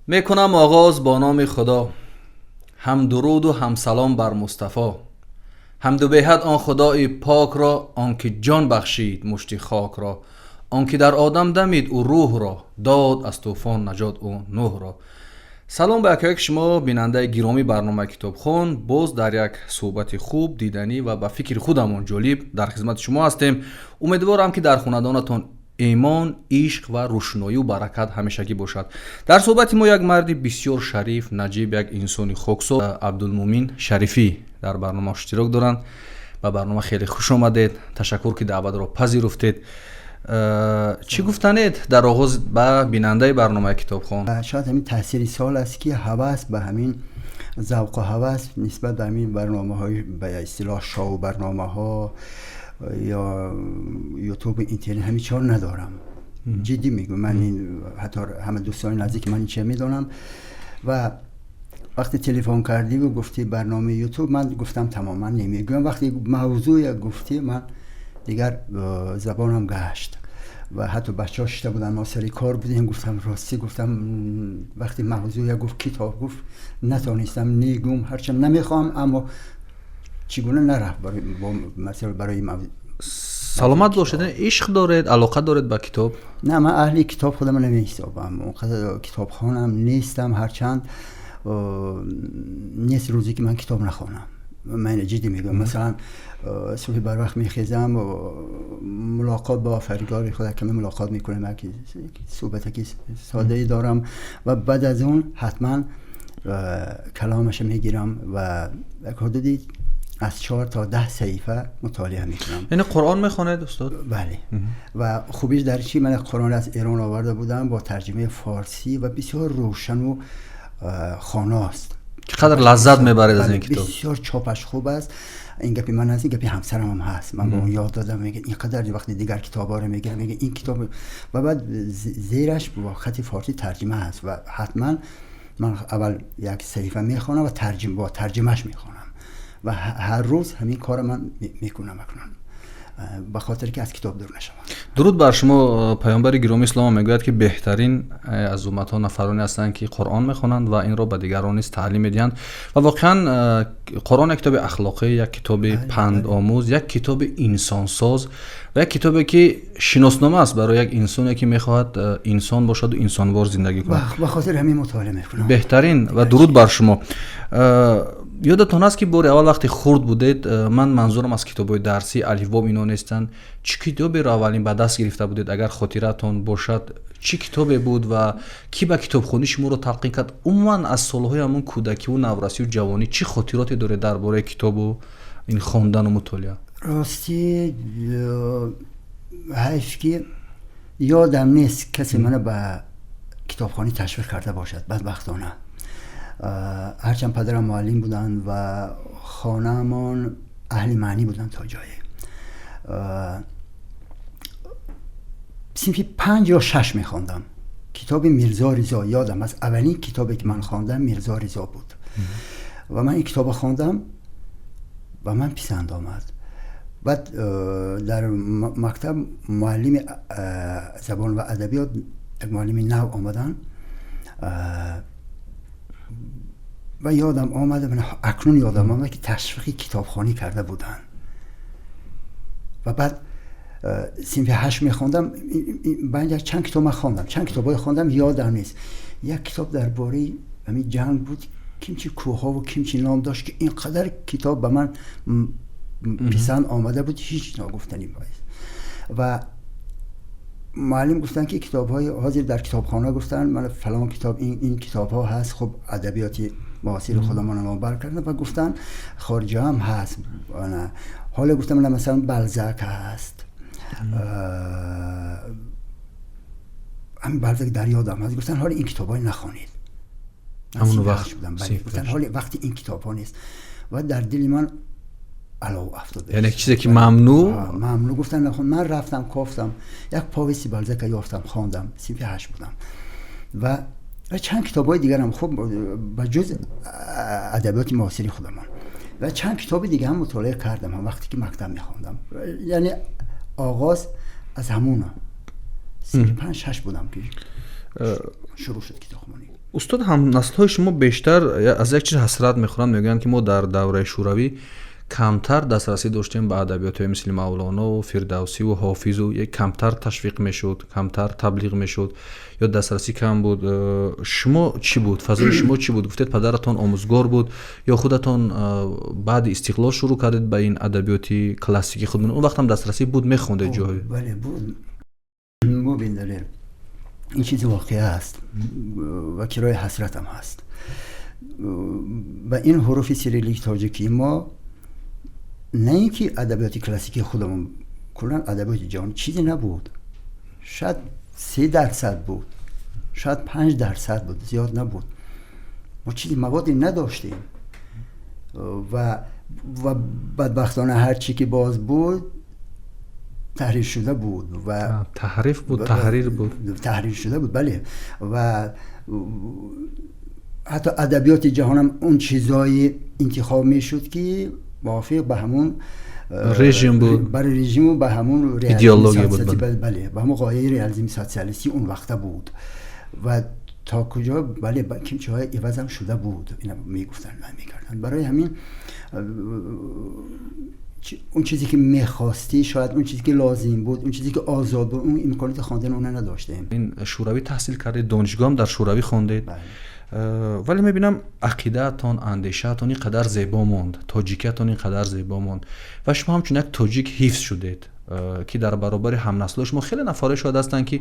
میکنم آغاز با نام خدا، هم درود و هم سلام بر مصطفی. حمد و بیحد آن خدای پاک را، آنکه جان بخشید مشتی خاک را، آنکه در آدم دمید او روح را، داد از طوفان نجات او نوح را. سلام به یک شما بیننده گرامی برنامه کتابخوان. باز در یک صحبت خوب، دیدنی و به فکر خودمون جالب در خدمت شما هستیم. امیدوارم که در خاندانتان ایمان، عشق و روشنایی و برکت همیشگی باشد. در صحبت ما یک مرد بسیار شریف، نجیب، یک انسان خاکسار، عبدالمومن شریفی در برنامه اشتراک دارند. به برنامه خیلی خوش آمدید. تشکر که دعوت را پذیرفتید. چی گفتنید در آغاز به بیننده برنامه کتابخوان؟ شاید همین تاثیر سال است که هوس به همین ذوق و هوس نسبت به همین برنامه‌های به اصطلاح شو برنامه‌ها یا یوتیوب اینترنت همین چهار ندارم. جدی میگم، من این حتی همه دوستان نزدیک من چه میدونم. و وقتی تلفن کردی و گفتی برنامه یوتیوب، من گفتم تماما نمیگم. وقتی موضوع گفتی من دیگر زبانم گشت و حتی بچه‌ها شده بودن، ما سری کار بودیم، گفتم راستی، گفتم وقتی موضوع گفت کتاب گفت نتونستم نگم، هرچند نمیخوام اما چگونه نرفت مثلا برای موضوع. سلامت باشید. عشق دارید، علاقه دارید به کتاب؟ نه، من اهل کتاب خودم نمی‌حسابم، اونقدر کتابخوانم نیستم، هرچند نیست روزی که من کتاب نخونم. من جدی میگم. مثلا صبح بر وقت میخیزم و ملاقات با فرگار خدا که ملاقات میکنم، که صحبت که ساده ای دارم و بعد از اون حتما کلامش میگیرم و حدودی از 4 تا 10 صفحه مطالعه میکنم. یعنی قرآن میخونید استاد؟ بله. و خوبیش در چی؟ من قرآن از ایران آورده بودم با ترجمه فارسی و بسیار روشن و خاناست. چقدر لذت میبرید از این کتاب؟ بسیار چاپش خوب است. این گپی من هست، این گپی همسرم هم هست. من با اون یاد دادم، میگه اینقدر وقتی دیگر کتابا رو میگیرم، میگه این کتاب و بعد زیرش با خط فارسی ترجمه هست و حتما من اول یک صفحه میخونم و با ترجمهش میخونم و هر روز همین کار من میکنم به خاطر که از کتاب دور نشم. درود بر شما. پیامبر گرامی اسلام میگوید که بهترین از امت ها نفرانی هستند که قرآن میخوانند و این را به دیگران نیز تعلیم میدهند و واقعا قرآن یک کتاب اخلاقی، یک کتاب پند آموز، یک کتاب انسان ساز و یک کتابی که شناسنامه است برای یک انسانی که میخواهد انسان باشد و انسانوار زندگی کند. به خاطر همین مطالعه میکنم. بهترین. و درود بر شما. یادتون هست که بار اول وقتی خرد بودید، من منظورم از کتاب‌های درسی الفبا اینا نیستن، چه کتابی را اولین به دست گرفته بودید؟ اگر خاطرتون باشد چه کتابی بود و کی به کتابخوانی شما رو تلقین کرد؟ عموما از سال‌های همون کودکی و نورسی و جوانی چه خاطراتی داره درباره کتاب و این خواندن و مطالعه؟ راستی حیف که یادم نیست کسی منو به کتابخوانی تشویق کرده باشد، بدبختانه. هرچند پدرم معلم بودن و خانه‌مان اهل معنی بودن تا جایی. صنف 5 یا 6 میخوندم. کتاب میرزا رضا یادم از اولین کتابی که من خواندم میرزا رضا بود و من این کتاب خواندم و من پسند آمد. بعد در مکتب معلم زبان و ادبیات، یک معلم نو آمدن و یادم آمده، من اکنون یادم آمده که تشویق کتابخوانی کرده بودن و بعد صنف 8 میخوندم. بعد چند کتاب من خواندم، چند کتابای خواندم یادم نیست. یک کتاب درباره همین جنگ بود، کیمچی کوها و کیمچی نام داشت که اینقدر کتاب به من پسند آمده بود هیچ نگفتنی باید. و معلم گفتن که کتاب‌های حاضر در کتابخانه، گفتن من فلان کتاب این کتاب‌ها هست. خب ادبیاتی معاصر خودمان رو بر کردن و گفتن خارجی هم هست. حالا گفتم من مثلا بلزاک هست، همین بلزاک در یادم هست. گفتن حالا این کتاب‌ها نخوانید. همون وقت گفتن حالا وقتی این کتاب‌ها نیست و در دل من علاوه افتاد. یعنی چیزی که ممنوع گفتن نخون. من رفتم کافتم یک پاویسی بلزاک یافتم، خواندم، صنف 8 بودم و چند کتابای دیگر هم خب با جز ادبیات معاصر خودمان و چند کتاب دیگه هم مطالعه کردم هم وقتی که مکتب میخواندم. یعنی آغاز از همون 5-6 بودم که شروع شد کتابخوانی. استاد، هم نسل‌های شما بیشتر از یک چیز حسرت می‌خورن، میگن که ما در دوره شوروی کمتر دسترسی داشتیم به ادبیات مثل مولانا و فردوسی و حافظ و یک کمتر تشویق میشد، کمتر تبلیغ میشد یا دسترسی کم بود. شما چی بود؟ فضای شما چی بود؟ گفتید پدرتون آموزگار بود یا خودتون بعد استقلال شروع کردید به این ادبیات کلاسیکی خودمون؟ اون وقت هم دسترسی بود، میخوندید جایی؟ بله بود. مبین داره این چیز واقعی است و کرای حسرت هم هست. و این حروف سیریلیک تاجیکی ما نه اینکه ادبیات کلاسیکی خودمون، کلا ادبیات جهان چیزی نبود. شاید 3% بود، شاید 5% بود، زیاد نبود. ما چیزی موادی نداشتیم و بدبختانه هر چی که باز بود تحریر شده بود و تحریف بود، تحریر بود، تحریر شده بود. بله. و حتی ادبیات جهان هم اون چیزای انتخاب میشد که موافق به همون رژیم بود، برای رژیم و به همون ایدئولوژی بود. بله، به همون قایه ریالیسم سوسیالیستی اون وقته بود و تا کجا بله کیمچه‌های عوض هم شده بود. اینا میگفتن و میکردن. برای همین اون چیزی که میخواستی، شاید اون چیزی که لازم بود، اون چیزی که آزاد بود، اون امکانات خواندن اون نداشتیم. این شوروی تحصیل کردید، دانشگاه هم در شوروی خوندید. بله. ولی میبینم عقیده‌تون، اندیشه‌تون اینقدر زیبا موند، تاجیکیتون اینقدر زیبا موند و شما همچون یک تاجیک حفظ شدید که در برابر هم نسل شما خیلی نفر شاید هستن که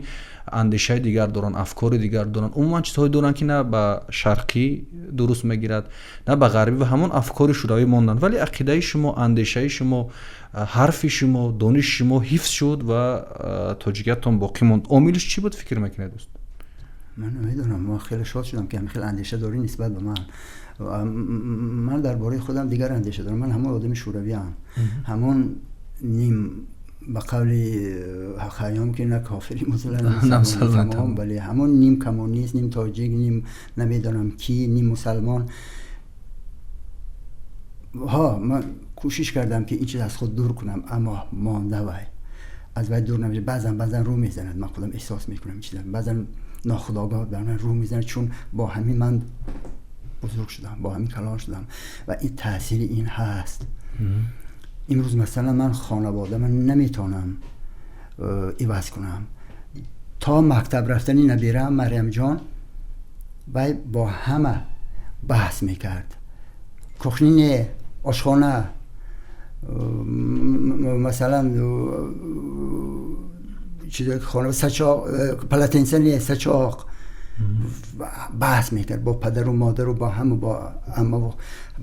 اندیشه دیگر دارن، افکار دیگر دارن، عموما چیزهای دارن که نه به شرقی درست میگیرد نه به غربی و همون افکار شوروی موندن. ولی عقیده شما، اندیشه شما، حرف شما، دانش شما حفظ شد و تاجیکیتون باقی موند. عاملش چی بود فکر میکنید دوست؟ من نمیدونم. من خیلی شاد شدم که خیلی اندیشه داری نسبت به من درباره خودم دیگر اندیشه دارم. من همون آدم شوروی ام، همون نیم به قول خیام که نه کافری مسلمان، بله همون نیم کمونیست، نیم تاجیک، نیم نمیدونم کی، نیم مسلمان. من کوشش کردم که این چیز از خود دور کنم اما مانده وای از وای دور نمیشه. بعضا رو میزند، من خودم احساس میکنم این چیزا بعضا ناخودآگاه بر من رو میزنه، چون با همین من بزرگ شدم، با همین کلان شدم و این تاثیر این هست. امروز مثلا من خانواده من نمیتونم عوض کنم. تا مکتب رفتنی نبیرم مریم جان و با همه بحث میکرد. کخنین آشخانه مثلا چیزایی که خانه سچاق پلاتنسن سچاق بحث میکرد با پدر و مادر و با هم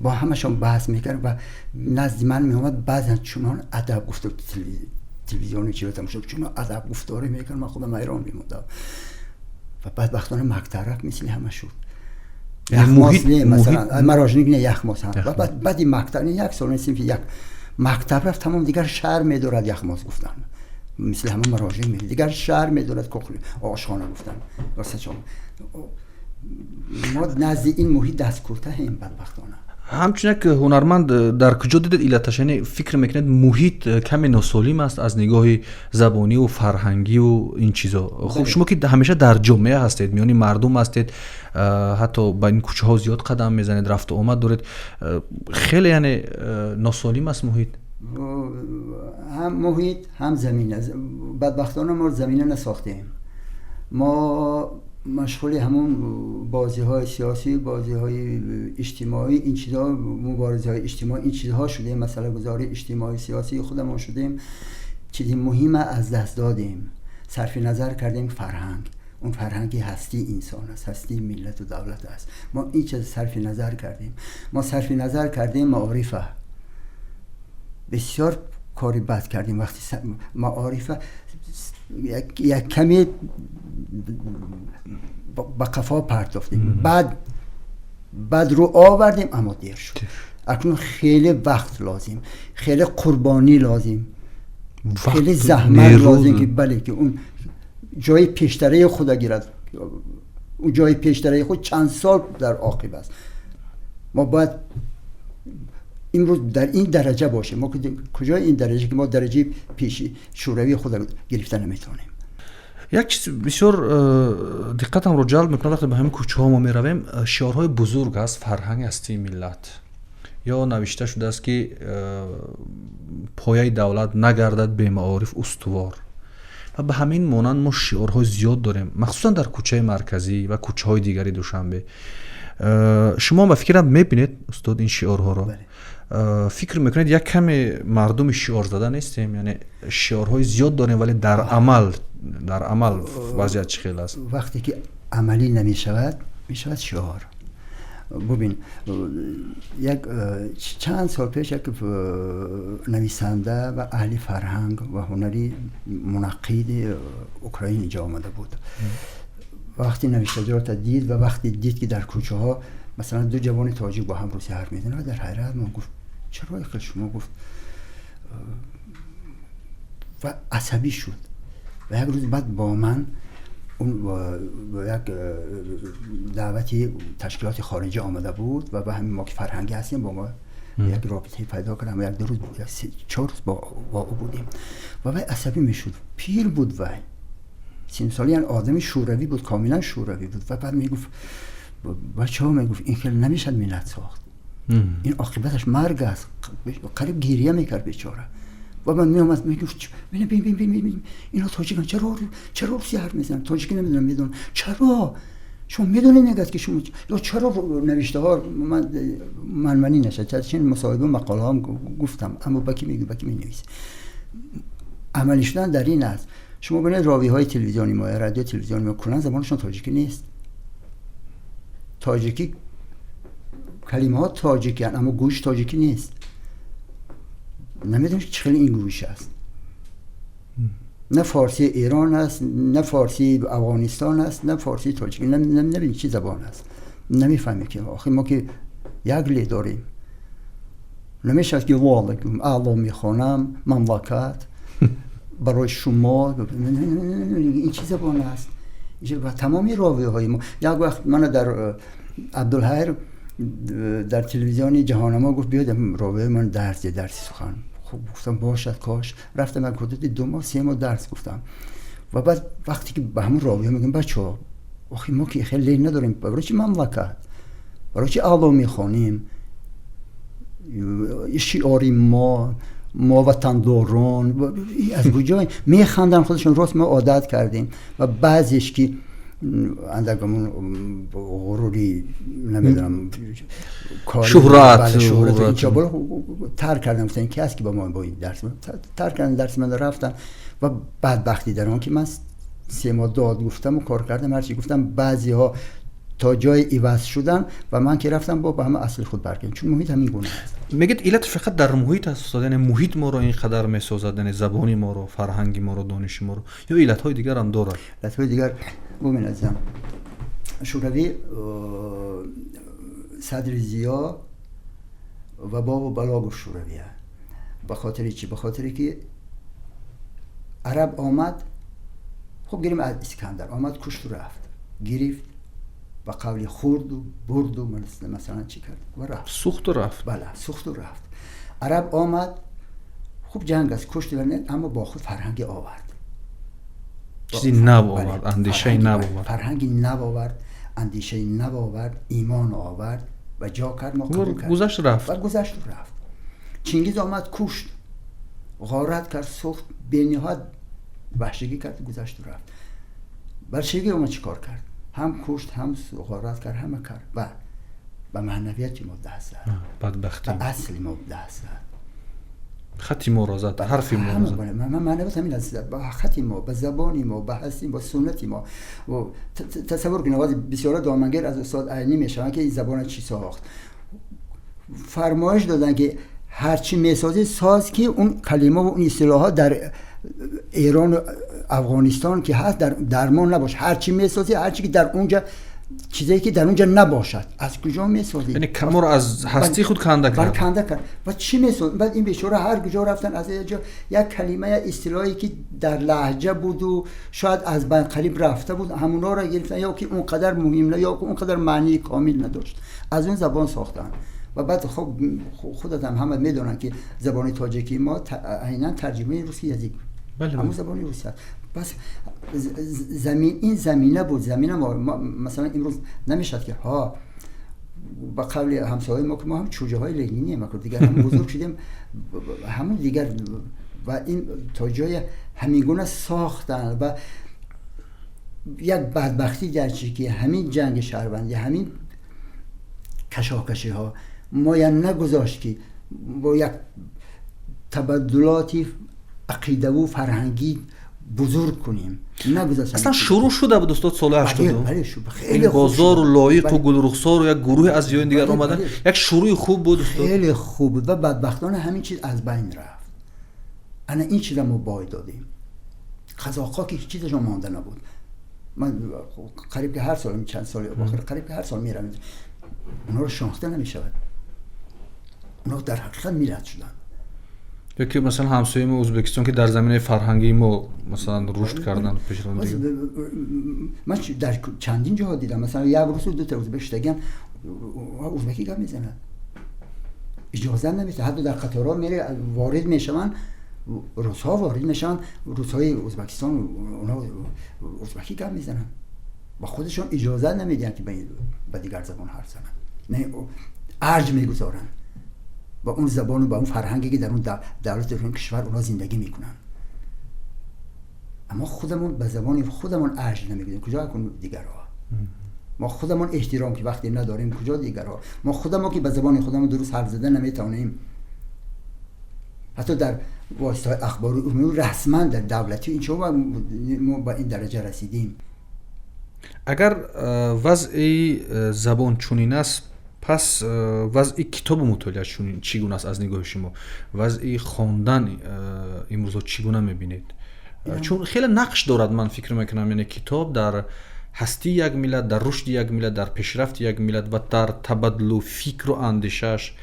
با همشون بحث میکرد و نزد من میومد. بعضا چونان ادب گفتار تلویزیون چیزا تماشا چونان ادب گفتاری میکرد، من خودم حیران میموندم و بعدبختانه مکترک مثل همه شد. یخماس نه مثلا مراجنیک نه یخماس هم و بعد این مکتب یک سال نیستیم که یک مکتب رفت تمام دیگر شهر میدارد یخماس گفتن مثل همه مراجع میگه دیگر شهر میدارد کخلی آشخانه گفتن واسه چون ما نزد این محیط دست کرده هم بدبختانه. همچنین که هنرمند در کجا دیدید علتش؟ یعنی فکر میکنید محیط کمی ناسالم است از نگاه زبانی و فرهنگی و این چیزا؟ خب شما که همیشه در جامعه هستید، میانی مردم هستید، حتی با این کوچه ها زیاد قدم میزنید، رفت و آمد دارید، خیلی یعنی ناسالم است محیط؟ هم محیط هم زمین. بدبختانه ما زمینه نساختیم. ما مشغول همون بازی های سیاسی، بازی های اجتماعی، این چیزها، مبارزه های اجتماعی، این چیزها شدیم. مسئله گذاری اجتماعی سیاسی خودمون شدیم. چیزی مهمه از دست دادیم. صرف نظر کردیم فرهنگ. اون فرهنگی هستی انسان است، هستی ملت و دولت است. ما این چیز صرف نظر کردیم. ما صرف نظر کردیم معارفه. بسیار کاری بد کردیم وقتی معارفه یک کمی با قفا پرتافتیم، بعد رو آوردیم اما دیر شد. اکنون خیلی وقت لازم، خیلی قربانی لازم، خیلی زحمت لازم که بله که اون جای پیشتره خود گیرد. اون جای پیشتره خود چند سال در عاقب است. ما باید امروز در این درجه باشیم. ما کجای این درجه که ما درجه پیشی شوروی خود گرفتن نمیتونیم. یک چیز بسیار دقتم رو جلب میکنه وقتی به همین کوچه ها ما میرویم، شعارهای بزرگ است فرهنگ هستی ملت، یا نوشته شده است که پایه دولت نگردد به معارف استوار و به همین مانند ما شعارهای زیاد داریم، مخصوصا در کوچه مرکزی و کوچه های دیگری دوشنبه. شما به فکرم میبینید استاد این شعارها را؟ فکر میکنید یک کمی مردم شعار زده نیستیم؟ یعنی شعارهای زیاد داریم ولی در عمل وضعیت چه خیلی است؟ وقتی که عملی نمیشود میشود شعار. ببین چند سال پیش یک نویسنده و اهل فرهنگ و هنری منقد اوکراین اینجا آمده بود. وقتی نوشتجات دید و وقتی دید که در کوچه ها مثلا دو جوان تاجیک با هم روسی حرف میزنن، در حیرت ما گفت چرا ایخ شما گفت و عصبی شد و یک روز بعد با من اون با یک دعوتی تشکیلات خارجی آمده بود و به همین ما که فرهنگی هستیم با ما یک رابطه پیدا کردم و یک دو روز چهار روز با او بودیم و وی عصبی میشد. پیر بود وی 30 سالی، یعنی آدم شوروی بود، کاملا شوروی بود و بعد میگفت بچه‌ها میگفت این خیلی نمیشد ملت ساخت، این عاقبتش مرگ است. قریب گریه میکرد بیچاره و من میومد میگفت ببین اینا تاجیکن چرا روسی حرف میزنن؟ تاجیکی نمیدونم چرا شما میدونید که شما یا چرا نوشته ها منمنی نشه چین مصاحبه مقاله هم گفتم اما بکی مینویسه. عملی شدن در این است. شما ببینید راوی‌های تلویزیونی ما یا رادیو تلویزیونی ما کلا زبانشون تاجیکی نیست. تاجیکی کلمات تاجیکی هستند اما گوش تاجیکی نیست. نمیدونم چه خیلی این گوش است. نه فارسی ایران است، نه فارسی افغانستان است، نه فارسی تاجیکی. نمیدونم چه زبان است. نمیفهمی که آخه ما که یک لی داریم. نمیشه که والله الله میخوانم مملکت برای شما این چه زبان است. و تمامی راوی‌های ما یک وقت من در عبدالحیر در تلویزیون جهان ما گفت بیاد راوی من درسی سخن. خب گفتم باشد کاش. رفتم من حدود 2 ماه 3 ماه درس گفتم و بعد وقتی که به همون راوی میگم بچه‌ها آخه ما که خیلی نداریم برای چی مملکت، برای چی الله میخوانیم، شعاری ما وطنداران از کجا میخندن خودشون. راست ما عادت کردیم و بعضیش که اندرگمون غروری نمیدونم شهرت اینجا بالا ترک کردم. گفتن کی هست که با ما با این درس ترک کردن درس من رفتن و بدبختی در اون که من 3 ماه داد گفتم و کار کردم هرچی گفتم بعضی ها تا جای ایواز شدن و من که رفتم با همه اصل خود برگردم چون محیط همین گونه است. میگید علت فقط در محیط است استاد؟ یعنی محیط ما رو اینقدر میسازد، یعنی زبانی ما رو، فرهنگی ما رو، دانش ما رو، یا علت های دیگر هم داره؟ علت های دیگر ببین عزیزم، شوروی صدر ضیا و باب و بلاگ شورویه. به خاطر چی؟ به خاطر که عرب آمد، خب گیریم از اسکندر آمد کشت و رفت، گرفت و قولی خورد و برد و مثلا چی کرد و رفت، سوخت و رفت. بله سوخت و رفت. عرب آمد، خوب جنگ است، کشت و نه، اما با خود فرهنگی آورد، چیزی نو آورد، اندیشه نو آورد، فرهنگی نو آورد، اندیشه نو آورد، ایمان آورد و جا کرد ما قبول کرد. گذشت رفت. و گذشت و رفت. چنگیز آمد کشت، غارت کرد، سوخت، بینهایت وحشگی کرد، گذشت و رفت. بلشویک اومد چی کار کرد؟ هم کشت، هم غارت کرد، همه کرد و به معنویت ما دست زد، بدبختی به اصل ما دست زد، خطی ما را زد، حرفی ما را زد. من معنویت همین است، با خطی ما، با زبانی ما، با هستی، با سنتی ما. و تصور کنید آواز بسیار دامنگر از استاد عینی میشن که این زبان چی ساخت. فرمایش دادن که هرچی میسازی ساز که اون کلمه و اون اصطلاحات در ایران و افغانستان که هست در درمان نباشه. هرچی میسازی، هرچی که در اونجا چیزایی که در اونجا نباشد از کجا میسازی؟ یعنی کمر از هستی خود کنده کرد. کنده کرد. و چی میسازی؟ بعد این بیچاره هر کجا رفتن از اینجا یک کلمه یا اصطلاحی که در لهجه بود و شاید از بین قریب رفته بود همونا را گرفتن، یا که اونقدر مهم نه، یا که اونقدر معنی کامل نداشت، از اون زبان ساختن. و بعد خب خودت هم همه میدونن که زبان تاجیکی ما عیناً ترجمه روسی یزیک، بله همون زبان روسی است. بس این زمینه بود. زمینه ما مثلا امروز نمیشد که ها با قبل همسایه ما که ما هم چوجه های لگینی ما دیگر هم بزرگ شدیم همون دیگر و این تا جای همیگونه ساختن و یک بدبختی گرچه که همین جنگ شهروندی همین کشاکشی ها ما یا نگذاشت که با یک تبادلاتی عقیده و فرهنگی بزرگ کنیم. اصلا شروع شده بود استاد سال 80. بله خیلی بازار و لایق و گل رخسار و یک گروه از جای دیگر اومدن. یک شروع خوب بود استاد. خیلی خوب بود و بدبختانه همین چیز از بین رفت. انا این چیز ما باید دادیم. قزاق‌ها که هیچ چیزشون مانده نبود. من قریب که هر سال چند سال آخر قریب که هر سال میرم اونا رو شناخته نمیشود. اونا در حقیقت میلاد شدن. یکی مثلا همسایه ما ازبکستان که در زمینه فرهنگی ما مثلا رشد کردن پیشرفت دیگه. من در چندین جا دیدم مثلا یک روز دو تا ازبک شدگان ازبکی گپ میزنن. اجازه نمیده. حتی در قطارها میره وارد میشن روس‌ها وارد میشن روس‌های ازبکستان اونا ازبکی گپ میزنن. با خودشون اجازه نمیدن که به دیگر زبان حرف بزنن. نه ارج میگذارن. با اون زبان و با اون فرهنگی که در اون دولت در اون کشور اونا زندگی میکنن. اما خودمون به زبان خودمون ارج نمیگیریم. کجا کنیم دیگرها؟ ما خودمون احترام که وقتی نداریم کجا دیگرها؟ ما خودمون که به زبان خودمون درست حرف زدن نمیتونیم. حتی در واسطه اخبار عمومی رسما در دولتی اینجا ما با این درجه رسیدیم. اگر وضع زبان چنین است پس وضع کتاب مطالعه چگونه است از نگاه شما؟ وضع خواندن امروز چگونه میبینید؟ چون خیلی نقش دارد من فکر میکنم، یعنی کتاب در هستی یک ملت، در رشد یک ملت، در پیشرفت یک ملت و در تبادل فکر و اندیشش،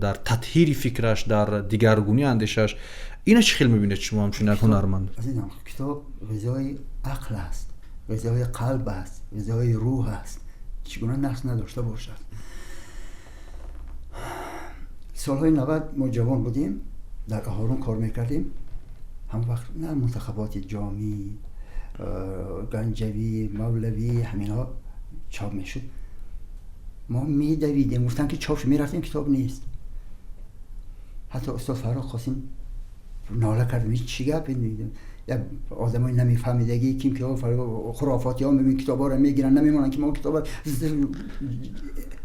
در تطهیر فکرش، در دیگرگونی اندیشش، اینا چی خیلی میبینید شما همچون یک هنرمند؟ عزیزم کتاب غذای عقل است، غذای قلب است، غذای روح است. چگونه نقص نداشته باشد؟ سالهای 90 ما جوان بودیم، در اهارون کار میکردیم. هم وقت نه منتخبات جامی، گنجوی، مولوی همینا چاپ میشد. ما میدویدیم، گفتن که چاپ میرفتیم کتاب نیست. حتی استاد فرخ قاسم ناله کردیم چی گپ میدیم. یا آدمای نمیفهمیدگی کیم که خرافاتی ها میبین کتابا رو میگیرن نمیمونن که ما کتابا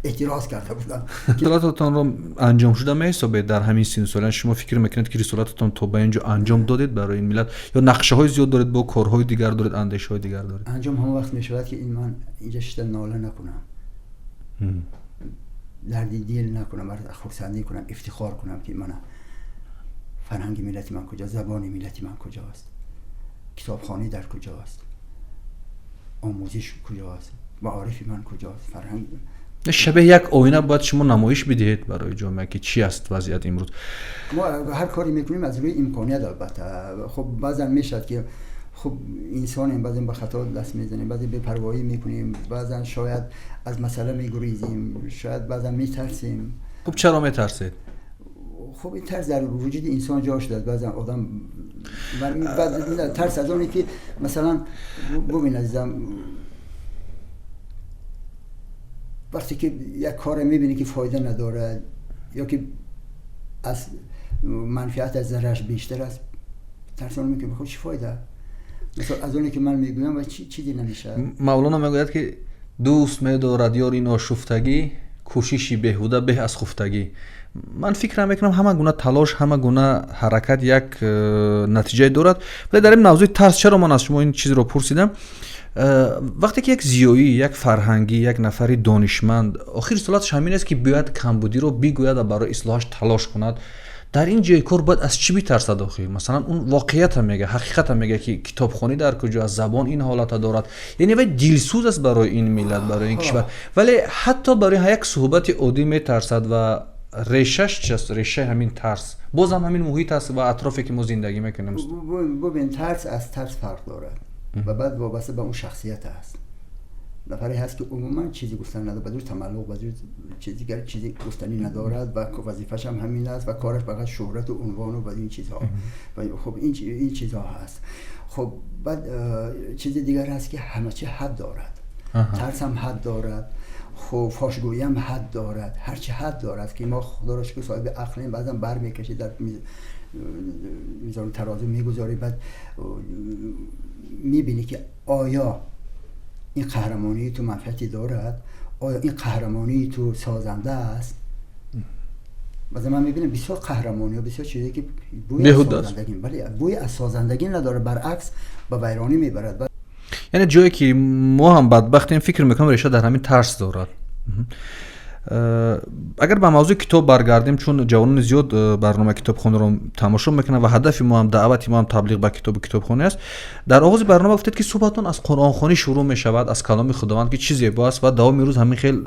اعتراض کرده بودن. رسالتتان رو انجام شده میحسابید در همین سن سالان؟ شما فکر میکنید که رسالتتان تا به اینجا انجام دادید برای این ملت یا نقشه های زیاد دارید با کارهای دیگر دارید، اندیشه های دیگر دارید؟ انجام همون وقت میشود که این من اینجا شده ناله نکنم، درد دل نکنم، خرسندی کنم، افتخار کنم که من فرهنگ ملتی من کجاست، زبان ملتی من کجاست، کتابخانه در کجاست، آموزش کجاست، معارف من کجاست، فرهنگ. شبیه یک آینه باید شما نمایش بدهید برای جامعه که چی است وضعیت امروز. ما هر کاری میکنیم از روی امکانیت البته. خب بعضا میشد که خب انسانیم، بعضا به خطا دست میزنیم، بعضا بی پروایی میکنیم، بعضا شاید از مسئله میگریزیم، شاید بعضا میترسیم. خب چرا میترسید؟ خب این ترس در وجود انسان جا شده. بعضا آدم بعد ترس از اونی که مثلا ببین عزیزم وقتی که یک کار میبینی که فایده نداره یا که از منفعت از ضررش بیشتر است، ترسان میکنی خب چی فایده؟ مثلا از اونی که من میگویم و چیزی نمیشه. مولانا میگوید که دوست می‌دارد یاری ناشفتگی، کوششی بیهوده به از خفتگی. من فکر میکنم همه گونه تلاش، همه گونه حرکت یک نتیجه دارد. ولی در این موضوع ترس چرا من از شما این چیز رو پرسیدم؟ وقتی که یک زیایی، یک فرهنگی، یک نفری دانشمند آخر رسالتش همین است که بیاید کمبودی رو بگوید و برای اصلاحش تلاش کند، در این جای کار باید از چی بترسد آخر؟ مثلا اون واقعیت هم میگه، حقیقت هم میگه که کتابخوانی در کجا، از زبان این حالت دارد، یعنی وای دلسوز است برای این ملت، برای این کشور، ولی حتی برای یک صحبت عادی میترسد و ریشش چیست؟ ریشه همین ترس، بازم همین محیط است و اطرافی که ما زندگی میکنیم. ببین ترس از ترس فرق دارد و بعد وابسته به اون شخصیت است. نفری هست که عموما چیزی گفتن نداره، بدون تملق، بدون چیزی گفتنی ندارد و وظیفش هم همین است و کارش فقط شهرت و عنوان و بعد این چیزها. و خب این چیزها هست. خب بعد چیز دیگر هست که همه چی حد دارد. ترس هم حد دارد، خب فاشگویی هم حد دارد، هرچی حد دارد که ما خدا را شکر صاحب عقلیم، بعضا بر میکشید در میزان ترازو میگذاری، بعد میبینی که آیا این قهرمانی تو منفعتی دارد، آیا این قهرمانی تو سازنده است. مثلا من میبینم بسیار قهرمانی و بسیار چیزی که بوی از سازندگی، ولی بوی از سازندگی نداره، برعکس به ویرانی میبرد. یعنی جایی که ما هم بدبختیم فکر میکنم ریشه در همین ترس دارد. اگر به موضوع کتاب برگردیم، چون جوانان زیاد برنامه کتابخانه رو تماشا میکنن و هدف ما هم دعوت ما هم تبلیغ به کتابخانه است، در آغاز برنامه گفتید که صحبتون از قرآن خوانی شروع می شود، از کلام خداوند که چیزی باست و دوام روز همین خیلی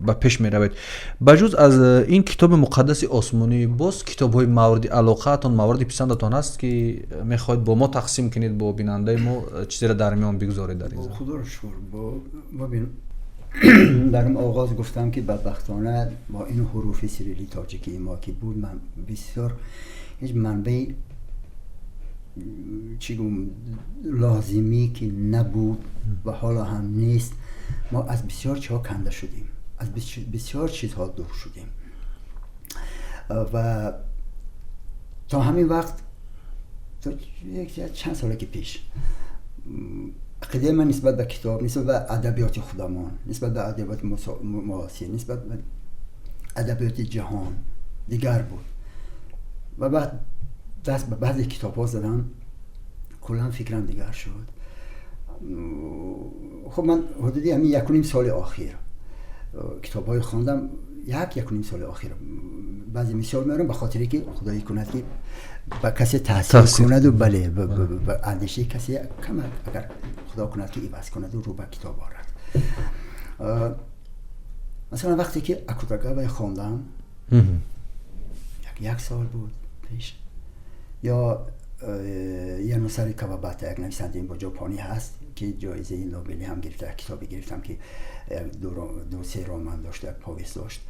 به پیش می رود. بجز از این کتاب مقدس آسمانی، باز کتاب های مورد علاقتون، مورد پسندتون هست که میخواید با ما تقسیم کنید با بیننده ما، چیزی را در میان بگذارید در این زمینه؟ خدا رو شکر. در آغاز گفتم که بدبختانه با این حروف سیریلی تاجیکی ما که بود، من بسیار هیچ منبع لازمی که نبود و حالا هم نیست. ما از بسیار چیزها کنده شدیم، از بسیار چیزها دور شدیم و تا همین وقت، تا چند ساله که پیش، عقیده من نسبت به کتاب، نسبت به ادبیات خودمان، نسبت به ادبیات معاصر، نسبت به ادبیات جهان دیگر بود و بعد دست به بعضی کتاب‌ها زدم، کلا فکرم دیگر شد. خب من حدودی همین 1.5 سال اخیر کتاب‌های خواندم، 1.5 سال اخیر. بعضی مثال میارم به خاطری که خدایی کند که با کسی تحصیل کند و بله به اندیشه کسی کم، اگر خدا کند که عوض کند و رو به کتاب آرد. مثلا وقتی که اکوتاگاوا خواندم، 1 سال بود پیش، یا یانوساری کاواباتا، یک نویسنده با ژاپنی هست که جایزه نوبل هم گرفته، کتابی گرفتم که 2-3 رمان داشت، یک پاویست داشت.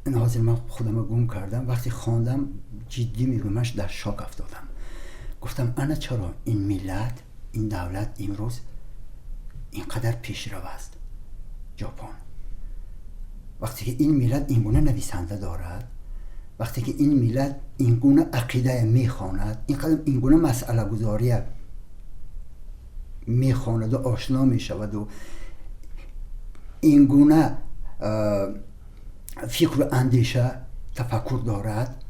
این حاضر من خودم رو گم کردم. وقتی خواندم جدی میگمش در شاک افتادم. گفتم انا چرا این ملت، این دولت امروز اینقدر پیشرو است ژاپن، وقتی که این ملت اینگونه نویسنده دارد، وقتی که این ملت اینگونه عقیده میخواند، اینگونه مسئله گذاری میخواند و آشنا میشود و اینگونه فکر و اندیشه تفکر دارد،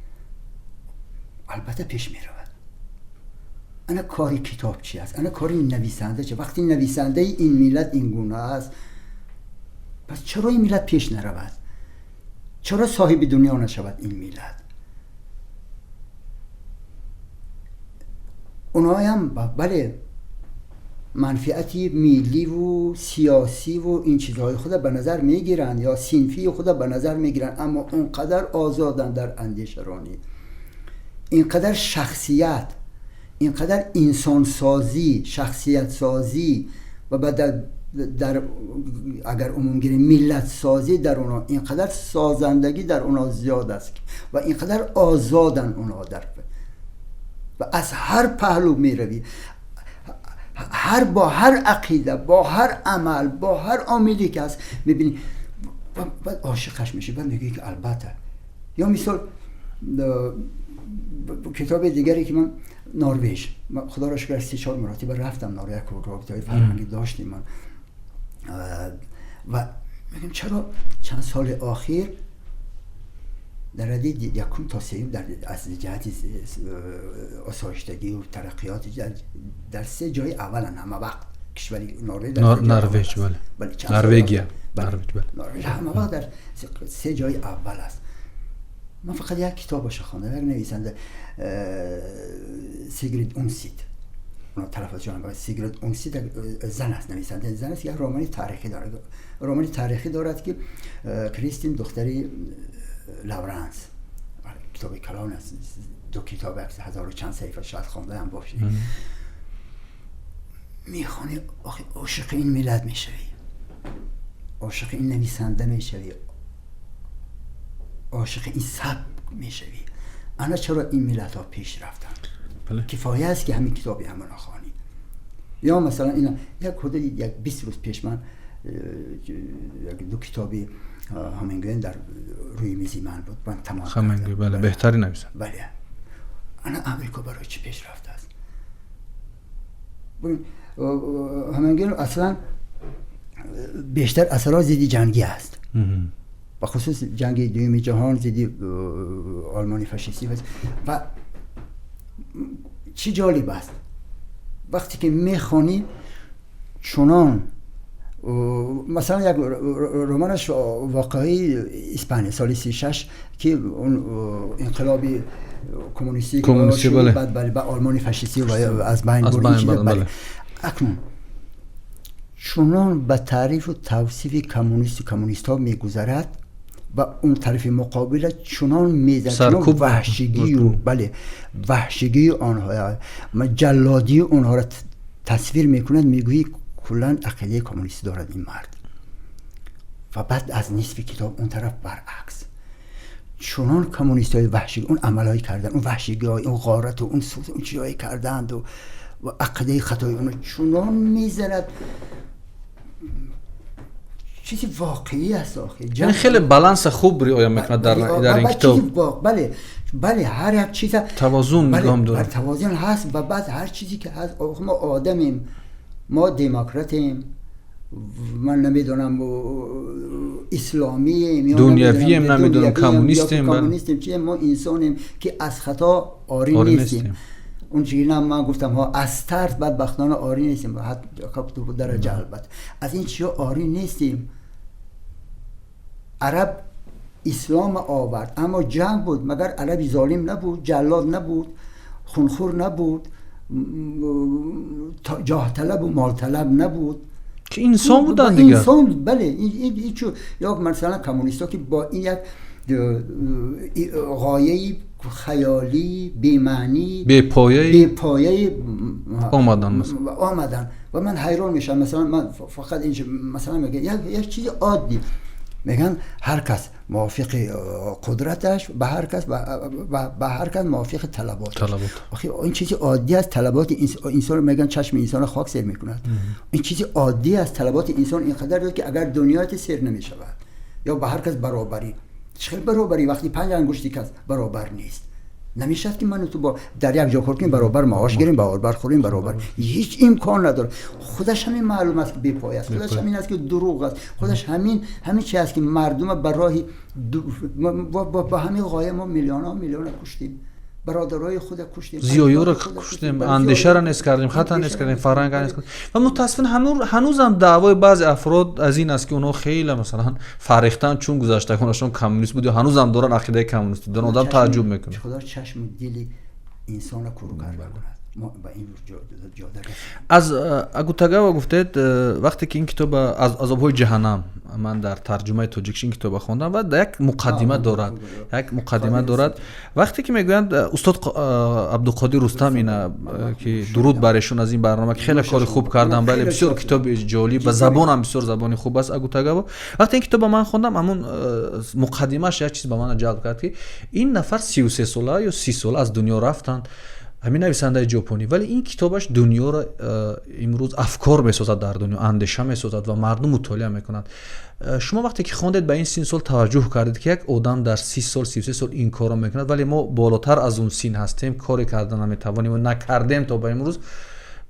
البته پیش می رود. انا کاری کتاب چی است؟ انا کاری نویسنده چی؟ وقتی نویسنده این ملت این گونه است، پس چرا این ملت پیش نرود؟ چرا صاحب دنیا نشود این ملت؟ اونها هم بله منفعتی ملی و سیاسی و این چیزهای خود به نظر میگیرن یا صنفی خود به نظر میگیرن، اما اونقدر آزادن در اندیشه رانی، اینقدر شخصیت، اینقدر انسان سازی، شخصیت سازی و بعد در اگر عموم گیریم ملت سازی در اونا، اینقدر سازندگی در اونا زیاد است و اینقدر آزادن اونا در و از هر پهلو میروی، با هر عقیده، با هر عمل، با هر عاملی که هست میبینی بعد عاشقش میشی، بعد میگی که البته. یا مثال کتاب دیگری که من نروژ، خدا را شکر 3-4 مرتبه رفتم نروژ، رابطه‌های فرهنگی داشتیم من و میگم چرا چند سال اخیر در رده 1 تا 3 از جهت آسایشتگی و ترقیات در 3 جای اولن همه وقت. کشوری نروژ، بله نروژیا، نروژ همه وقت در 3 جای اول است. من فقط یک کتابش خواندم، یک نویسنده سیگرید اونسید، اون طرف از جانب سیگرید اونسید زن است، نویسنده زن است، یک رمانی تاریخی دارد که کریستین دختری لاورانس، کتاب کلان است، 2 کتاب 1000 و چند صفحه شاید خوانده هم باشید. میخونی عاشق این ملت میشوی، عاشق این نویسنده میشوی، عاشق این سبک میشوی. انا چرا این ملت ها پیش رفتن؟ بله. کفایه است که همین کتابی همون خوانی. یا مثلا اینا یک 20 روز پیش من یک 2 کتابی همینگوین در روی میزی من بود، من تمام همینگوی بله بهتری نویسن. بله انا امریکا برای چی پیش رفته است؟ همینگوین اصلا بیشتر اثرات ضد جنگی است، و خصوص جنگ دوم جهان ضد آلمانی فاشیستی و چی جالب است وقتی که میخوانی چنان مثلا یک رمانش واقعی اسپانیا سال 36 که اون انقلابی کمونیستی بله. بعد آلمانی فاشیستی و از بین برد. بله. اکنون چنان به تعریف و توصیف کمونیست ها میگذرد و اون طرف مقابل چنان میزن، چنان وحشیگی و بله وحشیگی آنها، جلادی آنها را تصویر میکند، میگویی کلن عقیده کمونیستی دارد این مرد. و بعد از نصف کتاب اون طرف برعکس چنان کمونیست های وحشیگی اون عملهایی کردن، اون وحشیگی های اون غارت و اون سوز اون چیزهایی کردند و عقیده خطای اون چنان میزند، چیزی واقعی است آخه. یعنی خیلی بالانس خوب رعایت میکنه در این کتاب. بله هر یک چیز توازن نگاه داره. توازن هست و بعد هر چیزی که هست ما آدمیم، ما دموکراتیم، من نمیدونم اسلامیم، دنیویم، نمیدونم کمونیستیم، چیه، ما انسانیم که از خطا آری نیستیم. اون چیزی من گفتم ها از ترس بدبختانه آری نیستیم، حتی درجه البته از این چیزا آری نیستیم. عرب اسلام آورد اما جنگ بود، مگر عربی ظالم نبود، جلاد نبود، خونخور نبود، جاه طلب و مال طلب نبود، که انسان بودن دیگه. انسان بله این یا مثلا کمونیستا که با این یک غایه خیالی بی معنی بی پایه آمدن و من حیران میشم. مثلا من فقط اینجا مثلا میگه یک چیز عادی میگن هر کس موافق قدرتش به هر کس به هر کس موافق طلباتش. آخه این چیز عادی است، طلبات انسان میگن چشم انسان خاک سیر میکند. این چیز عادی است، طلبات انسان اینقدر داره که اگر دنیایت سیر نمیشود یا به هر کس برابری، چه برابری وقتی 5 انگشتی کس برابر نیست، نمیشد که من تو با در یک جا کار کنیم برابر معاش گیریم، برابر خوریم، برابر هیچ امکان نداره. خودش همین معلوم است که بی‌پایه است، خودش همین است که دروغ است، خودش همین چیز است که مردم به راهی با همین غایه ما میلیون کشتیم، برادرای خود کشتیم، زیایو رو کشتیم، اندیشه را نیست کردیم، خطا نیست کردیم، فرهنگ را نیست کردیم. و متاسفانه هنوزم دعوای بعضی افراد از این است که اونها خیلی مثلا فرهیختن چون گذشته کنشون کمونیست بود، هنوزم دارن عقیده کمونیستی دارن. آدم تعجب میکنه. خدا چشم دل انسان کرو کرده کند. ما با این جاده از اگوتاگاوا گفتید وقتی که این کتاب از عذاب‌های جهنم من در ترجمه تاجیکش این کتاب خواندم و یک مقدمه دارد وقتی که میگویند استاد عبدالقادر رستم اینا که درود برشون از این برنامه که خیلی کار خوب کردن، بله بسیار کتاب جالب و زبان هم بسیار زبان خوب است. اگوتاگاوا وقتی این کتاب من خواندم همون مقدمه‌اش یک چیز به من جلب کرد که این نفر 33 ساله یا 30 ساله از دنیا رفتن، همین نویسنده ژاپنی، ولی این کتابش دنیا را امروز افکار میسازد، در دنیا اندیشه میسازد و مردم مطالعه میکنند. شما وقتی که خواندید به این سن سال توجه کردید که یک آدم در 30 سال 33 سال این کارو میکند، ولی ما بالاتر از اون سن هستیم، کاری کردن نمیتوانیم و نکردیم تا به امروز.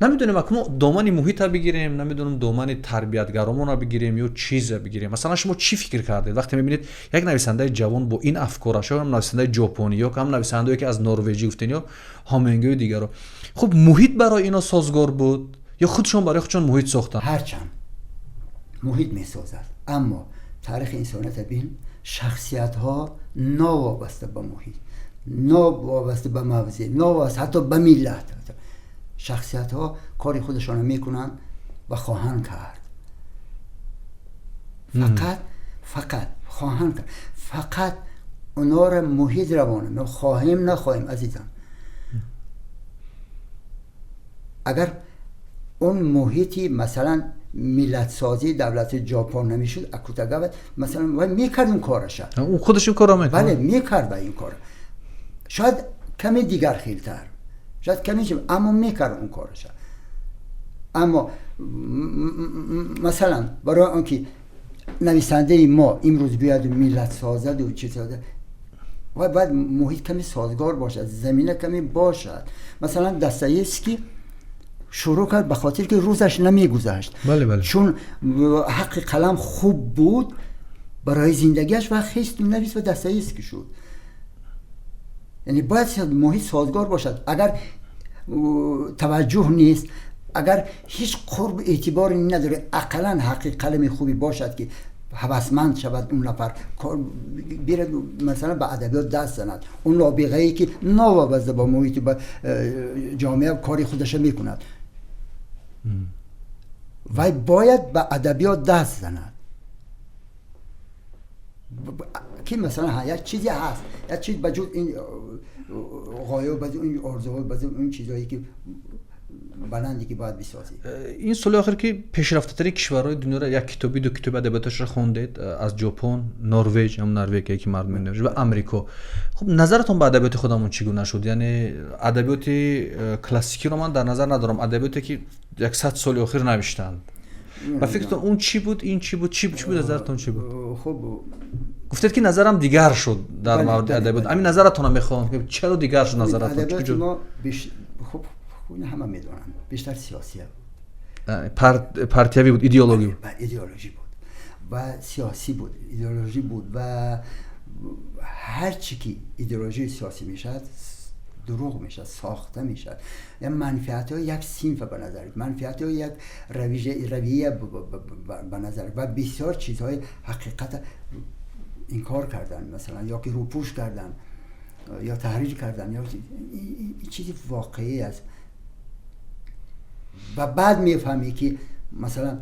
نمیدونیم اکنون دامن محیط را بگیریم، نمیدونم دامن تربیتگرامون را بگیریم یا چیز را بگیریم. مثلا شما چی فکر کردید وقتی میبینید یک نویسنده جوان با این افکارش، هم نویسنده ژاپنی یا هم نویسنده‌ای که از نروژی گفتین یا هامینگوی دیگر رو، خب محیط برای اینا سازگار بود یا خودشون برای خودشون محیط ساختن؟ هرچند محیط میسازد، اما تاریخ انسانیت بین شخصیت ها ناوابسته به محیط، ناوابسته به موضع، ناوابسته حتی به ملت، شخصیت ها کاری خودشان میکنن و خواهند کرد. فقط خواهند کرد، فقط اونا را محیط روانه نخواهیم عزیزم. اگر اون محیطی مثلا ملت سازی دولت ژاپن نمیشد اکوتاگاوا مثلا و میکرد اون کارش. اون خودش این کارو میکنه. بله میکرد این کار. شاید کمی دیگر خیلتر، شاید کمی چه، اما میکرد اون کارش. اما مثلا برای آنکه نویسنده ما امروز بیاد ملت سازد و چی سازد و باید محیط کمی سازگار باشد، زمینه کمی باشد. مثلا داستایوفسکی شروع کرد به خاطر که روزش نمیگذشت. بله. چون حق قلم خوب بود برای زندگیش و خیست نویس و داستایوفسکی شد. یعنی باید محیط سازگار باشد. اگر توجه نیست، اگر هیچ قرب اعتباری نداره، اقلا حق قلم خوبی باشد که هوسمند شود اون نفر بیرد مثلا به ادبیات دست زند، اون نابغه ای که نوابسته با محیط با جامعه کاری خودش میکند و باید به ادبیات دست زند که مثلا یک چیزی هست، یک چیز بجز این غایه و بجز این آرزوها و بجز این چیزهایی که بلندی که باید بسازی. این سال آخر که پیشرفته ترین کشورهای دنیا را یک کتابی دو کتاب ادبیاتش را خوندید، از ژاپن، نروژ، هم نروژ که مردم نروژ و امریکا. خب نظرتون به ادبیات خودمون چگونه شد؟ یعنی ادبیات کلاسیکی رو من در نظر ندارم، ادبیاتی که 100 سال اخیر نوشتند. و فکرتون اون چی بود، این چی بود، چی بود نظرتون چی بود؟ خب گفتید که نظرم دیگر شد در مورد ادبیات. همین نظرتون رو میخوام که چرا دیگر شد نظرتون؟ ادبیات ما خب همه میدونن بیشتر سیاسیه، پارتیوی بود، ایدئولوژی بود. ایدئولوژی بود و سیاسی بود، ایدئولوژی بود و هر چی که ایدئولوژی سیاسی میشد دروغ میشد، ساخته میشد. یعنی منفعت های یک صنف به نظر، منفعت های یک رویه به نظر و بسیار چیزهای حقیقت انکار کردن، مثلا یا که روپوش کردن یا تحریف کردن یا چیزی واقعی است. و بعد میفهمی که مثلا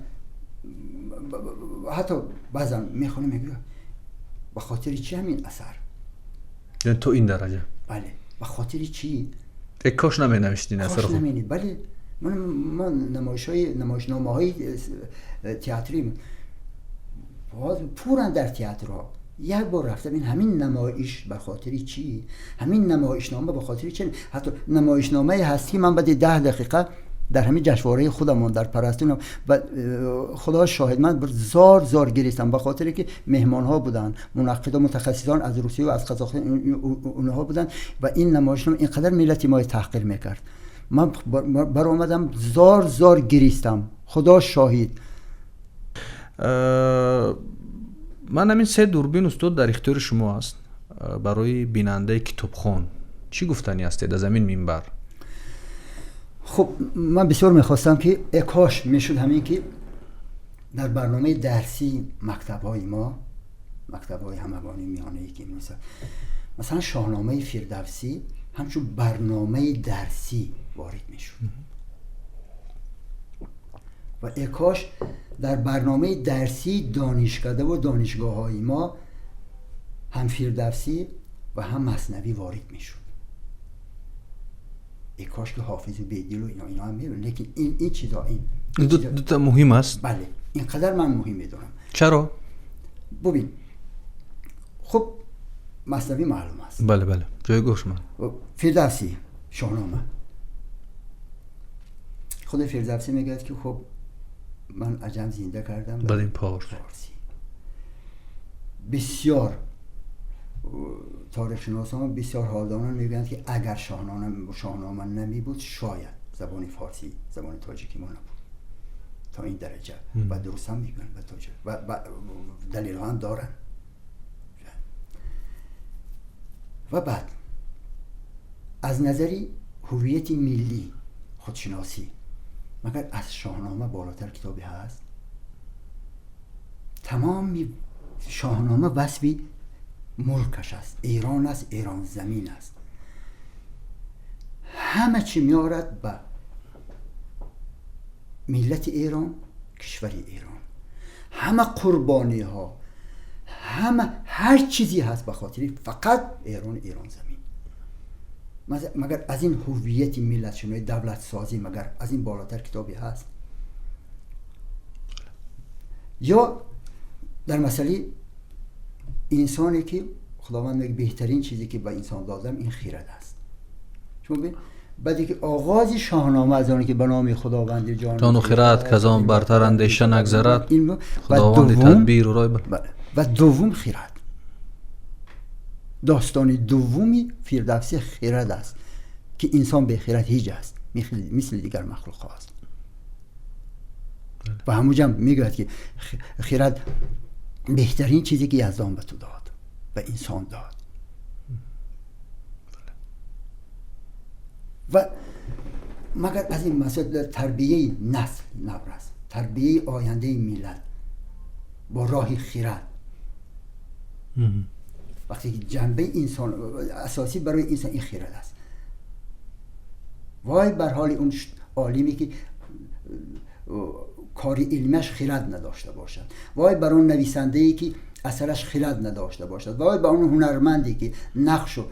حتی بعضا میخونه میگه به خاطر چی همین اثر؟ یعنی تو این درجه؟ بله. به خاطر چی؟ کاش نمینوشتین اثر خوب. بله. من نمایشنامه های تئاتری پورن در تئاترها. یک بار رفتم این همین نمایش به خاطر چی؟ همین نمایشنامه به خاطر چی؟ حتی نمایشنامه هستی من بعد 10 دقیقه در همین جشنواره خودمون در پرستون و خدا شاهد من زار گریستم به خاطر که مهمان ها بودن، منقدا متخصصان از روسیه و از قزاقستان اونها بودن و این نمایشنامه اینقدر ملت ما تحقیر میکرد. من بر اومدم زار گریستم، خدا شاهد. من همین 3 دوربین استاد در اختیار شما است برای بیننده کتابخوان. چی گفتنی هستید از همین منبر؟ خب من بسیار میخواستم که کاش میشد همین که در برنامه درسی مکتب‌های ما، مکتب‌های همگانی میانه‌ای که مثلا شاهنامه فردوسی همچون برنامه درسی وارد میشد و کاش در برنامه درسی دانشکده و دانشگاه‌های ما هم فردوسی و هم مثنوی وارد میشد. کاش که حافظ و بیدل و اینا هم میدونن، لیکن این چیزا این دو تا مهم است. بله اینقدر من مهم میدونم. چرا؟ ببین خب مثنوی معلوم است. بله جایگاهش من. فردوسی شاهنامه، خود فردوسی میگه که خب من عجم زنده کردم بعد این فارسی. بسیار تاریخ شناسان بسیار حالدانان میگن که اگر شاهنامه نمی بود شاید زبان فارسی زبان تاجیکی ما نبود تا این درجه. و درست هم میگن و دلیل هم دارن. و بعد از نظری هویت ملی خودشناسی مگر از شاهنامه بالاتر کتابی هست؟ تمام شاهنامه وصفی ملکش است، ایران است، ایران زمین است، همه چی میارد به ملت ایران، کشور ایران، همه قربانی ها، همه هر چیزی هست به خاطر فقط ایران زمین. مگر از این هویت ملت شناسی، دولت سازی، مگر از این بالاتر کتابی هست؟ یا در مسئله انسانی که خداوند میگه بهترین چیزی که به انسان دادم این خیرت است. شما ببین بعدی که آغاز شاهنامه از آنی که به نام خداوند جان و خیرت کزان برتر اندیشه نگذرد، خداوند تدبیر و رای و دوم خیرت. داستان دومی فردوسی خیرت است که انسان به خیرت هیچ است مثل دیگر مخلوق است. و همونجا میگه که خیرت بهترین چیزی که یزدان به تو داد، به انسان داد. و مگر از این مسئله تربیه نسل نبرز، تربیه آینده ملت با راه خیرت. وقتی که جنبه انسان اساسی برای انسان این خیرت است، وای بر حال اون عالمی که کاری علمش خیرت نداشته باشد، وای بر اون نویسنده‌ای که اثرش خیرت نداشته باشد، وای بر اون هنرمندی که نقش و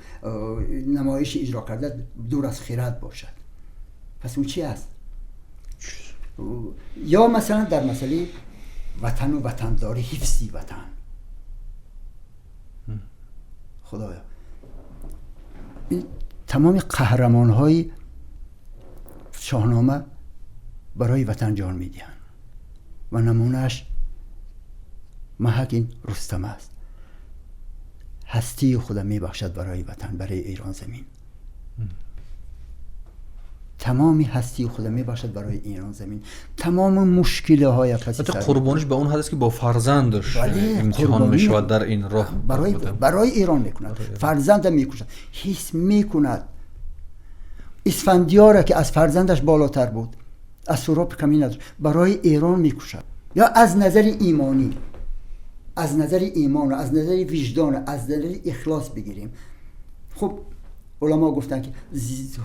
نمایش اجرا کرده دور از خیرت باشد. پس اون چی است؟ یا مثلا در مسئله وطن و وطنداری، حفظی وطن. خدایا این تمام قهرمان‌های شاهنامه برای وطن جان میدهند و نمونهش محک این رستم است. هستی خودم میبخشد برای وطن، برای ایران زمین. تمامی هستی خودم میبخشد برای ایران زمین. تمام مشکل های کسی حتی قربانیش به اون حد است که با فرزندش امتحان میشود در این راه برای ایران میکند. فرزند میکشد، حس میکند اسفندیار که از فرزندش بالاتر بود، از سهراب کمی نداشت، برای ایران میکشد. یا از نظر ایمانی، از نظر ایمان، از نظر وجدان، از نظر اخلاص بگیریم. خب علما گفتن که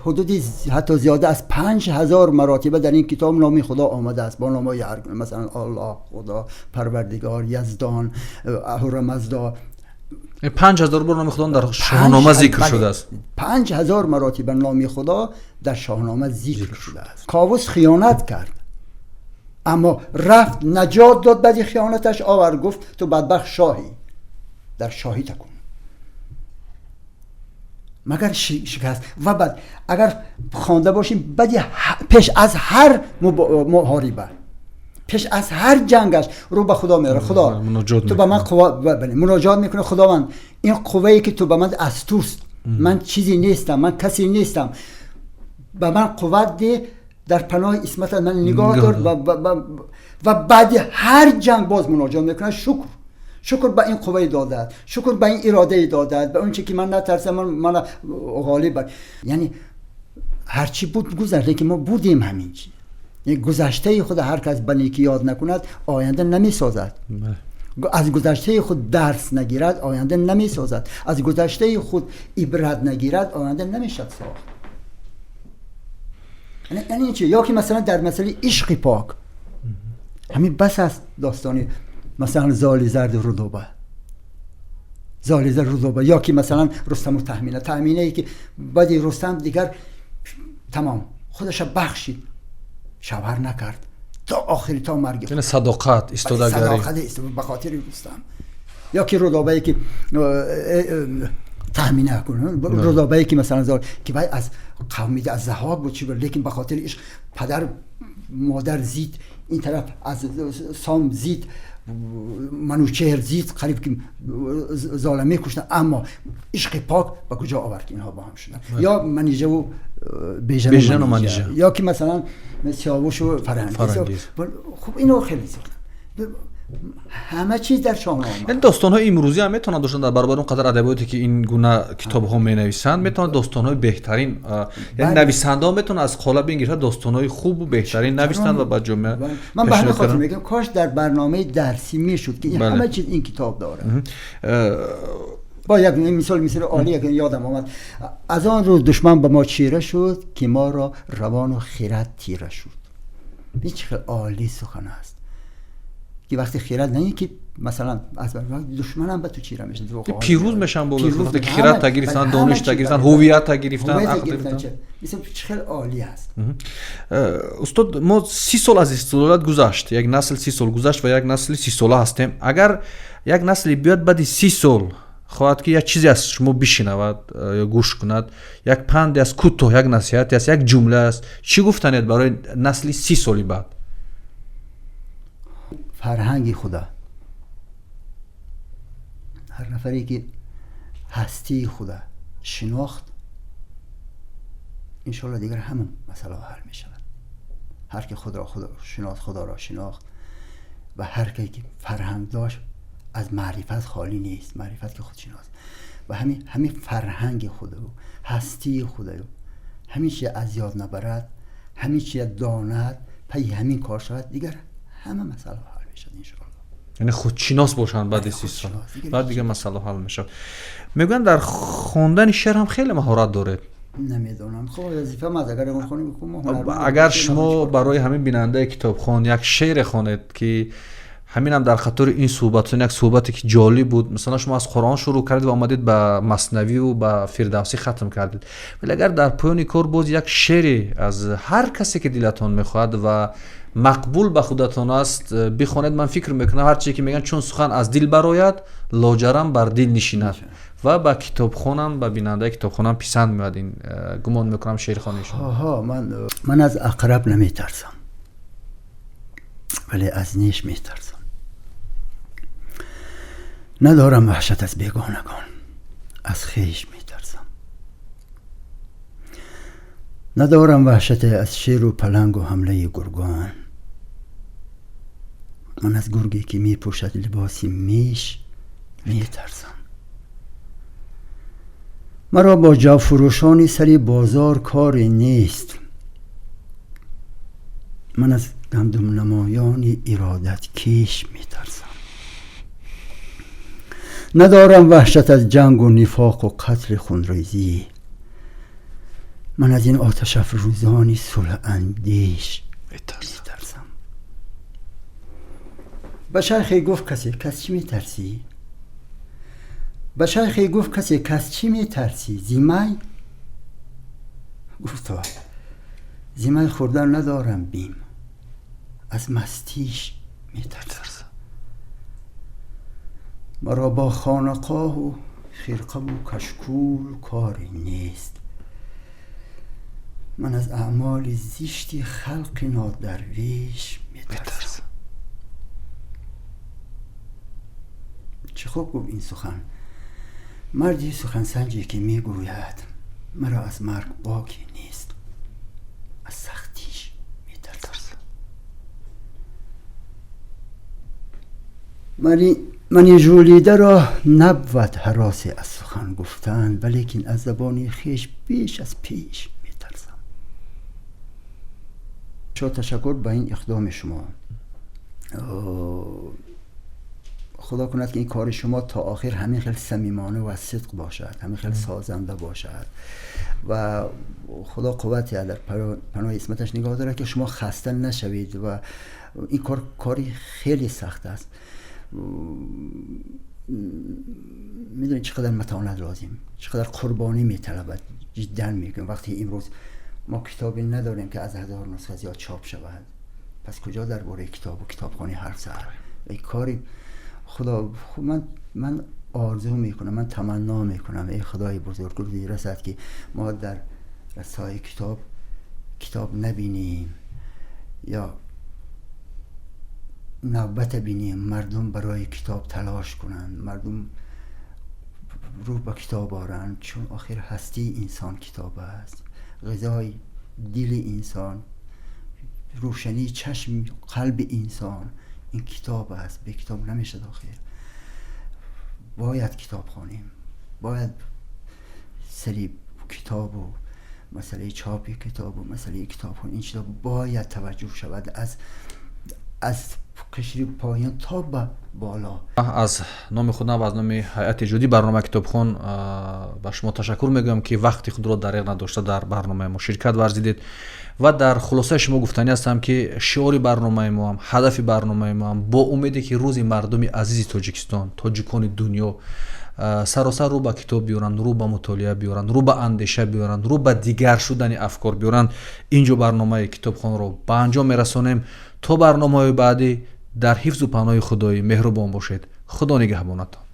حدود حتی زیاده از 5000 مراتبه در این کتاب نام خدا آمده است، با نام‌های مثلا الله، خدا، پروردگار، یزدان، اهورامزدا. 5000 بار نام خدا در شاهنامه ذکر شده است. 5000 مراتبه نام خدا در شاهنامه ذکر شده است. کاووس خیانت کرد اما رفت نجات داد، بعد خیانتش آور گفت تو بدبخت شاهی، در شاهی تکون. مگر شکست. و بعد اگر خوانده باشیم بعد پیش از هر محاربه، پیش از هر جنگش رو به خدا میاره. خدا تو به من مناجات میکنه، خداوند این قوه‌ای که تو به من از توست، من چیزی نیستم، من کسی نیستم، به من قوت ده، در پناه اسمت من نگاه دار. و بعد هر جنگ باز مناجات میکنه، شکر به این قوه دادت، شکر به این اراده دادت، به اون چیزی که من نترسم، من غالب. یعنی هرچی بود گذشته که ما بودیم همین چی. یعنی گذشته خود هر کس به نیکی یاد نکند آینده نمی سازد. از گذشته خود درس نگیرد آینده نمی سازد. از گذشته خود عبرت نگیرد آینده نمیشد ساخت. یعنی این چی؟ یا که مثلا در مسئله عشق پاک همین بس است داستانی مثلا زال زرد رودوبه، زال زرد رودوبه، یا که مثلا رستم و تهمینه ای که بعد رستم دیگر تمام خودش بخشید، شوهر نکرد تا آخری، تا مرگ. یعنی صداقت ایستادگری به خاطر رستم. یا که رودوبه ای که تهمینه کنه، رودوبه ای که مثلا زال که باید از قومیده از ضحاک بود چی بود، لیکن به خاطر عشق پدر مادر زید، این طرف از سام زید، منوچهر زید، قریب که ظالمه کشتن، اما عشق پاک به کجا آورد اینها با هم شدن. یا منیژه و بیژن و منیژه، یا که مثلا سیاوش و فرهنگیز. خب اینو خیلی زیاد همه چیز در شاهنامه. این داستان‌های امروزی هم میتونن داشتن در برابر اون قدر ادبیاتی که این گونه کتاب‌ها می‌نویسند، میتونن داستان‌های بهترین، یعنی نویسنده ها میتونن از قالب انگلیسی داستان‌های خوب و بهترین نویسن و با جامعه. من به همین خاطر میگم کاش در برنامه درسی میشد که همه چیز این کتاب داره. با یک مثال عالی که یادم آمد، از آن روز دشمن به ما چیره شد که ما را روان و خرد تیره شد. این چه عالی سخن است که وقتی خیرت نه که مثلا از دشمنم به تو چیره میشن پیروز میشن بالا وقتی خیرت تا گرفتن، دانش تا گرفتن، هویت تا گرفتن، عقل گرفتن. مثلا خیلی عالی است. استاد ما 30 سال از استقلالت گذشت، یک نسل 30 سال گذشت و یک نسل 30 ساله هستیم. اگر یک نسلی بیاد بعد 30 سال خواهد که یک چیزی از شما بشنود یا گوش کند، یک پند از کوتاه، یک نصیحت است، یک جمله است، چی گفتنید برای نسل 30 سالی بعد؟ فرهنگ خدا، هر نفری که هستی خدا شناخت، انشالله دیگر همون مسئله حل می شود. هر که خدا را شناخت و هر که فرهنگ داشت از معرفت خالی نیست. معرفت که خود شناست و همین فرهنگ خدا و هستی خدا و همین چیز از یاد نبرد، همین چیز داند، پی همین کار شود، دیگر همه مسئله حل می شود انشالله. یعنی خودشناس باشن بعد 30 سال بعد دیگه مسئله حل میشه. میگن در خواندن شعر هم خیلی مهارت داره. نمیدونم، خب وظیفه ما اگر بخونیم اگر شما برای همین بیننده کتابخوان یک شعر خوانید که همین هم در خاطر این صحبتون، یک صحبتی که جالب بود، مثلا شما از قرآن شروع کردید و آمدید به مثنوی و به فردوسی ختم کردید، ولی اگر در پایان کار باز یک شعری از هر کسی که دلتون میخواد و مقبول به خودتون است بخونید، من فکر میکنم هر چی که میگن چون سخن از دل برآید لاجرم بر دل نشیند و با کتابخونم، با بیننده کتابخونم پسند میاد. این گمان میکنم شعر خوانیشون. من از عقرب نمیترسم ولی از نیش میترسم. ندارم وحشت از بیگانگان، از خویش میترسم. ندارم وحشت از شیر و پلنگ و حمله گرگان. من از گرگی که میپوشد لباسی میش میترسم. مرا با جا فروشانی سری بازار کاری نیست. من از گندم نمایانی ارادت کیش میترسم. ندارم وحشت از جنگ و نفاق و قتل خونریزی. من از این آتش افروزانی صلح اندیش میترسم. به شیخی گفت کسی کس چی میترسی؟ به شیخی گفت کسی کس چی میترسی؟ زیمای؟ گفتا زیمای خوردن ندارم بیم، از مستیش میترسم. مرا با خانقاه و خرقه و کشکول کاری نیست. من از اعمال زشتی خلق نادرویش میترسم. چه خوب گفت این سخن مردی سخن سنجی که میگوید مرا از مرگ باکی نیست، از سختیش میترسم. من ژولیده را نبود هراسی از سخن گفتن، ولیکن از زبانی خویش بیش از پیش میترسم. شما تشکر به این اقدام شما. خدا کند که این کار شما تا آخر همین خیلی صمیمانه و صدق باشد، همین خیلی سازنده باشد و خدا قوتی در پناه اسمتش نگاه داره که شما خسته نشوید و این کاری خیلی سخت است. میدونید چقدر متانت لازم، چقدر قربانی میطلبد. جدا میگم وقتی امروز ما کتابی نداریم که از 1000 نسخه زیاد چاپ شود، پس کجا درباره کتاب و کتابخوانی حرف زد؟ این کاری خدا من آرزو میکنم، من تمنا میکنم ای خدای بزرگ روزی رسد که ما در رسای کتاب نبینیم یا نوبت بینیم مردم برای کتاب تلاش کنن، مردم رو به کتاب آرن، چون آخر هستی انسان کتاب است، غذای دل انسان، روشنی چشم قلب انسان این کتاب است. به کتاب نمیشه داخل. باید کتاب خوانیم، باید سری کتاب و مسئله چاپی کتاب و مسئله کتاب خوانیم، این چیزا باید توجه شود. از قشر پایین تا به بالا. از نام خودم و از نام هیئت جدی برنامه کتابخوان به شما تشکر میگم که وقتی خود را دریغ نداشته در برنامه ما شرکت ورزیدید و در خلاصه شما گفتنی هستم که شعار برنامه ما هم هدف برنامه ما هم با امیدی که روزی مردم عزیز تاجیکستان تاجیکان دنیا سراسر رو به کتاب بیارن، رو به مطالعه بیارن، رو به اندیشه بیارن، رو به دیگر شدن افکار بیارن. اینجا برنامه کتابخوان رو به انجام میرسانیم. تا برنامه بعدی در حفظ و پناه خدای مهربان باشید. خدا نگهبانتان.